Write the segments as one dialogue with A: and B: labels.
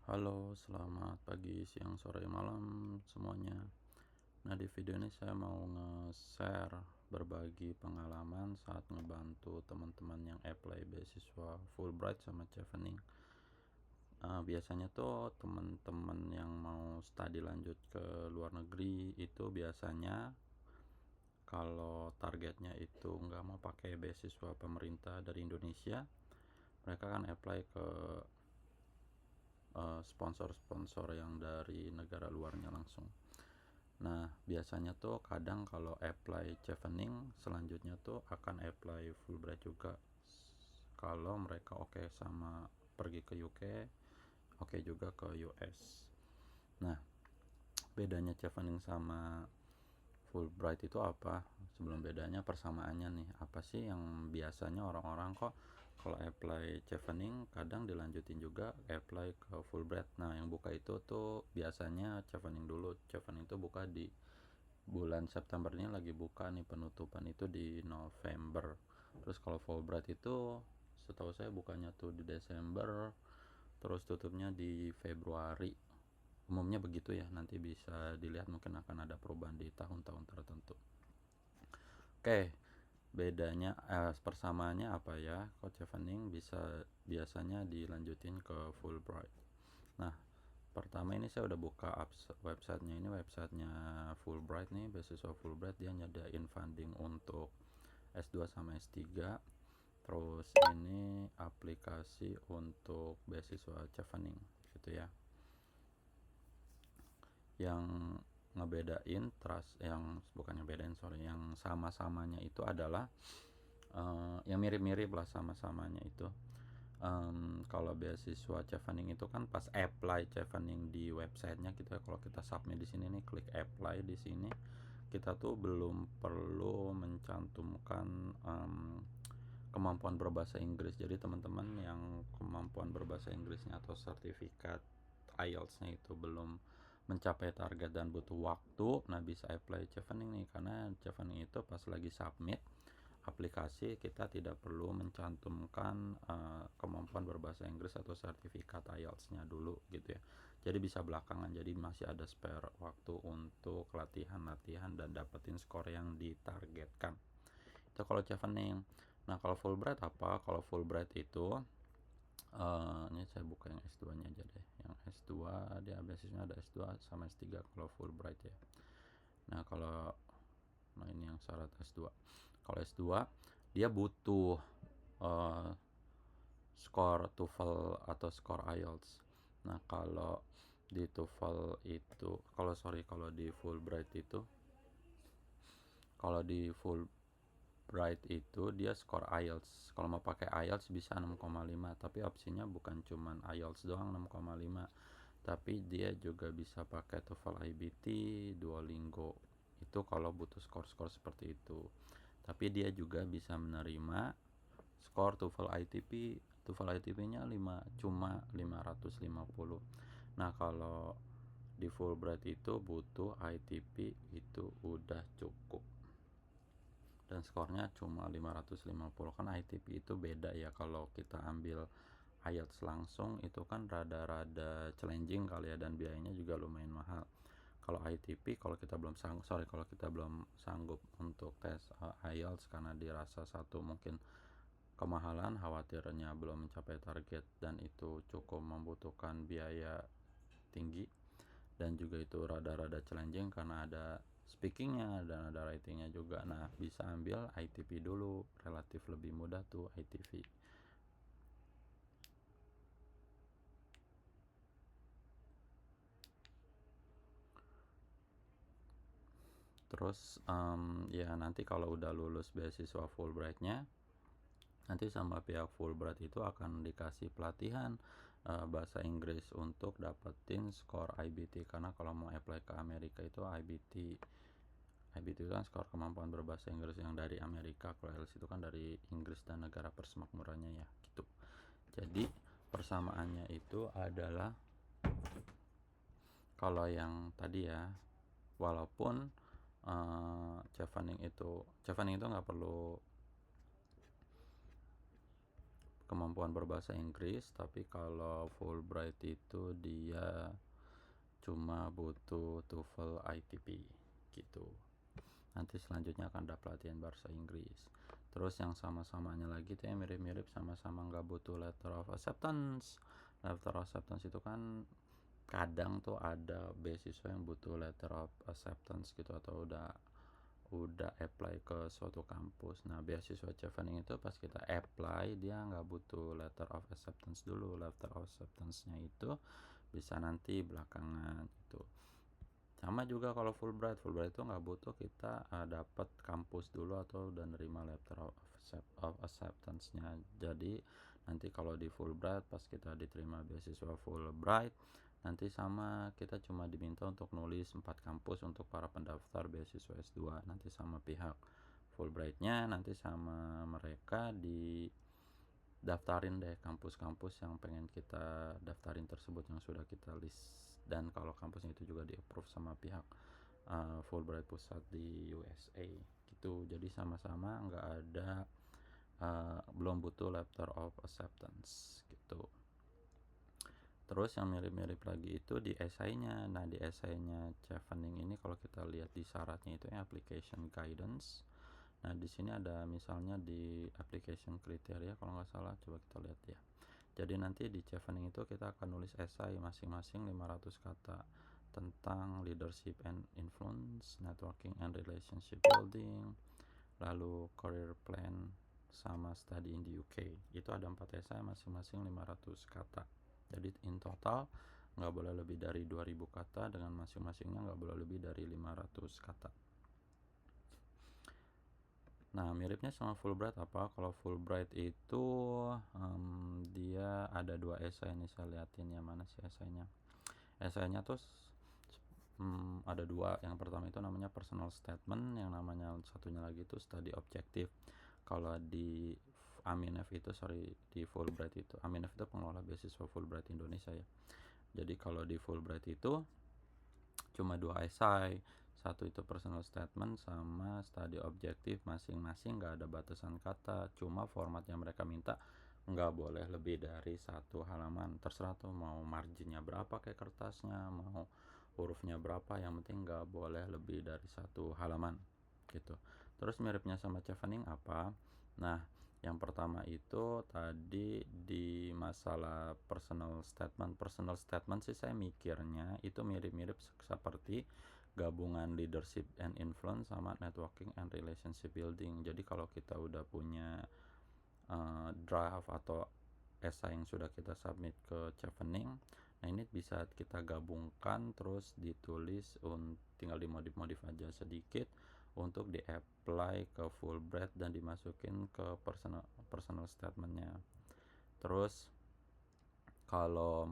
A: Halo, selamat pagi, siang, sore, malam semuanya. Nah, di video ini saya mau nge-share berbagi pengalaman saat ngebantu teman-teman yang apply beasiswa Fulbright sama Chevening. Biasanya tuh teman-teman yang mau studi lanjut ke luar negeri itu biasanya kalau targetnya itu nggak mau pakai beasiswa pemerintah dari Indonesia, mereka kan apply ke sponsor-sponsor yang dari negara luarnya langsung. Nah, biasanya tuh kadang kalau apply Chevening, selanjutnya tuh akan apply Fulbright juga. Kalau mereka oke sama pergi ke UK, oke juga ke US. Nah, bedanya Chevening sama Fulbright itu apa? Sebelum bedanya, persamaannya nih. Apa sih yang biasanya orang-orang kok kalau apply Chevening kadang dilanjutin juga apply ke Fulbright. Nah, yang buka itu tuh biasanya Chevening dulu. Chevening itu buka di bulan September ini, lagi buka nih, penutupan itu di November. Terus kalau Fulbright itu setahu saya bukannya tuh di Desember, terus tutupnya di Februari. Umumnya begitu ya, nanti bisa dilihat, mungkin akan ada perubahan di tahun-tahun tertentu. Oke, bedanya persamaannya apa ya? Coach Chevening bisa biasanya dilanjutin ke Fulbright. Nah, pertama ini saya udah buka websitenya. Ini websitenya Fulbright nih, beasiswa Fulbright. Dia nyediain funding untuk S2 sama S3. Terus ini aplikasi untuk beasiswa Chevening gitu ya. Yang ngebedain trust, yang bukan ngebedain, sorry, yang sama-samanya itu adalah yang mirip-mirip lah sama-samanya itu. Kalau beasiswa Chevening itu kan pas apply Chevening di websitenya gitu ya, kalau kita submit di sini nih, klik apply di sini, kita tuh belum perlu mencantumkan kemampuan berbahasa Inggris. Jadi teman-teman yang kemampuan berbahasa Inggrisnya atau sertifikat IELTS-nya itu belum mencapai target dan butuh waktu, nah bisa apply Chevening nih, karena Chevening itu pas lagi submit aplikasi kita tidak perlu mencantumkan kemampuan berbahasa Inggris atau sertifikat IELTS-nya dulu gitu ya. Jadi bisa belakangan, jadi masih ada spare waktu untuk latihan-latihan dan dapetin skor yang ditargetkan. Itu kalau Chevening. Nah, kalau Fulbright apa? Kalau Fulbright itu ini saya buka yang S2-nya aja deh. Yang S2 dia beasiswanya ada S2 sama S3 kalau Fulbright ya. Nah, kalau ini yang syarat S2. Kalau S2 dia butuh uh, skor TOEFL atau skor IELTS. Nah, kalau di TOEFL itu, kalau di Fulbright itu, kalau di Fulbright itu dia skor IELTS. Kalau mau pakai IELTS bisa 6,5, tapi opsinya bukan cuman IELTS doang 6,5, tapi dia juga bisa pakai TOEFL IBT, Duolingo. Itu kalau butuh skor-skor seperti itu. Tapi dia juga bisa menerima skor TOEFL ITP. TOEFL ITP-nya cuma 550. Nah, kalau di Fulbright itu butuh ITP itu udah cukup. Dan skornya cuma 550. Kan ITP itu beda ya, kalau kita ambil IELTS langsung itu kan rada-rada challenging kali ya, dan biayanya juga lumayan mahal. Kalau ITP, kalau kita belum sanggup untuk tes IELTS karena dirasa satu mungkin kemahalan, khawatirnya belum mencapai target, dan itu cukup membutuhkan biaya tinggi, dan juga itu rada-rada challenging karena ada speakingnya dan ada writingnya juga. Nah, bisa ambil ITP dulu, relatif lebih mudah tuh ITP. Terus ya nanti kalau udah lulus beasiswa Fulbrightnya, nanti sama pihak Fulbright itu akan dikasih pelatihan bahasa Inggris untuk dapetin skor IBT. Karena kalau mau apply ke Amerika itu IBT itu kan skor kemampuan berbahasa Inggris yang dari Amerika. Kalau IELTS itu kan dari Inggris dan negara persemakmurannya ya gitu. Jadi persamaannya itu adalah, kalau yang tadi ya, walaupun Chevening itu nggak perlu kemampuan berbahasa Inggris, tapi kalau Fulbright itu dia cuma butuh TOEFL ITP gitu. Nanti selanjutnya akan ada pelatihan bahasa Inggris. Terus yang sama-samanya lagi tuh yang mirip-mirip, sama-sama nggak butuh letter of acceptance. Letter of acceptance itu kan kadang tuh ada beasiswa yang butuh letter of acceptance gitu, atau udah apply ke suatu kampus. Nah, beasiswa Chevening itu pas kita apply dia nggak butuh letter of acceptance dulu. Letter of acceptance-nya itu bisa nanti belakangan gitu. Sama juga kalau Fulbright itu nggak butuh kita dapat kampus dulu atau udah nerima letter of acceptance-nya. Jadi nanti kalau di Fulbright pas kita diterima beasiswa Fulbright, nanti sama kita cuma diminta untuk nulis 4 kampus untuk para pendaftar beasiswa S2. Nanti sama pihak Fulbright-nya, nanti sama mereka daftarin deh kampus-kampus yang pengen kita daftarin tersebut yang sudah kita list. Dan kalau kampusnya itu juga di approve sama pihak Fulbright pusat di USA gitu. Jadi sama-sama nggak ada belum butuh letter of acceptance gitu. Terus yang mirip-mirip lagi itu di essay-nya. Nah, di essay-nya Chevening ini kalau kita lihat di syaratnya itu application guidance. Nah, di sini ada misalnya di application criteria kalau nggak salah, coba kita lihat ya. Jadi nanti di Chevening itu kita akan nulis essay masing-masing 500 kata tentang leadership and influence, networking and relationship building, lalu career plan, sama study in the UK. Itu ada 4 essay masing-masing 500 kata. Jadi in total nggak boleh lebih dari 2000 kata, dengan masing-masingnya nggak boleh lebih dari 500 kata. Nah, miripnya sama Fulbright apa? Kalau Fulbright itu dia ada 2 essay nih, saya liatin yang mana sih essay-nya. Essay-nya tuh ada 2. Yang pertama itu namanya personal statement, yang namanya satunya lagi itu study objective. Kalau di Aminef itu, di Fulbright itu, Aminef itu pengelola beasiswa Fulbright Indonesia ya. Jadi kalau di Fulbright itu cuma 2 essay. Satu itu personal statement sama study objective, masing-masing nggak ada batasan kata, cuma format yang mereka minta nggak boleh lebih dari 1 halaman. Terserah tuh mau marginnya berapa kayak kertasnya, mau hurufnya berapa, yang penting nggak boleh lebih dari 1 halaman gitu. Terus miripnya sama Chevening apa? Nah, yang pertama itu tadi di masalah personal statement sih saya mikirnya itu mirip-mirip seperti gabungan leadership and influence sama networking and relationship building. Jadi kalau kita udah punya draft atau essay yang sudah kita submit ke Chevening, nah ini bisa kita gabungkan terus ditulis, tinggal dimodif aja sedikit untuk di-apply ke Fulbright dan dimasukin ke personal statementnya. Terus kalau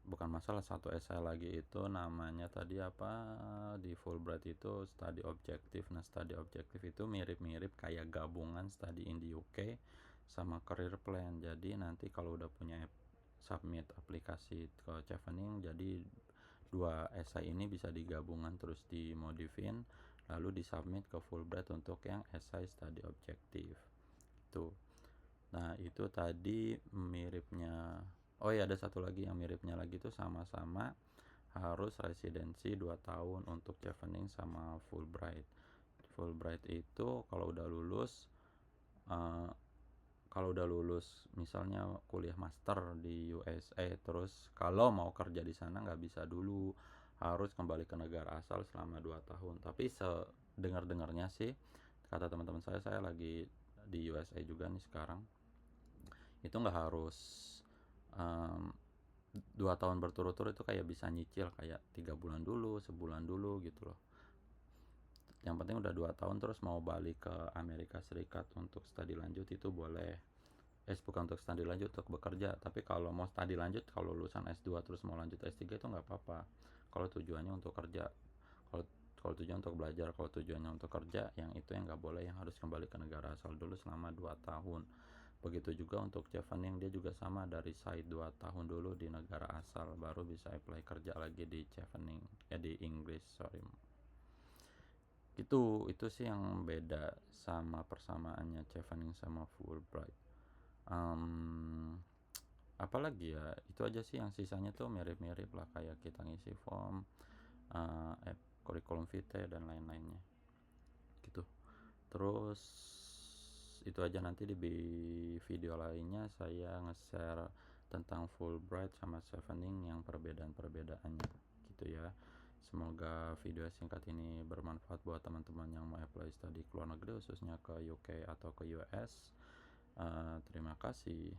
A: bukan masalah satu essay lagi itu namanya tadi apa, di Fulbright itu study objective. Nah, study objective itu mirip-mirip kayak gabungan study in the UK sama career plan. Jadi nanti kalau udah punya submit aplikasi ke Chevening, jadi 2 essay ini bisa digabungan terus dimodifin lalu disubmit ke Fulbright untuk yang essay study objective itu. Nah, itu tadi miripnya. Oh ya, ada satu lagi yang miripnya lagi tuh, sama-sama harus residensi 2 tahun untuk Chevening sama Fulbright. Fulbright itu kalau udah lulus misalnya kuliah master di USA, terus kalau mau kerja di sana nggak bisa dulu, harus kembali ke negara asal selama 2 tahun. Tapi dengarnya sih, kata teman-teman saya lagi di USA juga nih sekarang, itu nggak harus 2 tahun berturut-turut, itu kayak bisa nyicil kayak 3 bulan dulu, sebulan dulu gitu loh. Yang penting udah 2 tahun terus mau balik ke Amerika Serikat untuk studi lanjut itu boleh. Bukan untuk studi lanjut, untuk bekerja. Tapi kalau mau studi lanjut, kalau lulusan S2 terus mau lanjut S3 itu nggak apa-apa. Kalau tujuannya untuk kerja, kalau tujuan untuk belajar, kalau tujuannya untuk kerja, yang itu yang nggak boleh, yang harus kembali ke negara asal dulu selama 2 tahun. Begitu juga untuk Chevening, dia juga sama, dari side 2 tahun dulu di negara asal baru bisa apply kerja lagi di Chevening, di Inggris, sorry. Itu sih yang beda sama persamaannya Chevening sama Fulbright. Apalagi ya, itu aja sih, yang sisanya tuh mirip-mirip lah, kayak kita ngisi form, curriculum vitae dan lain-lainnya gitu. Terus itu aja, nanti di video lainnya saya nge-share tentang Fulbright sama Chevening yang perbedaan-perbedaannya gitu ya. Semoga video singkat ini bermanfaat buat teman-teman yang mau apply studi ke luar negeri, khususnya ke UK atau ke US. Terima kasih.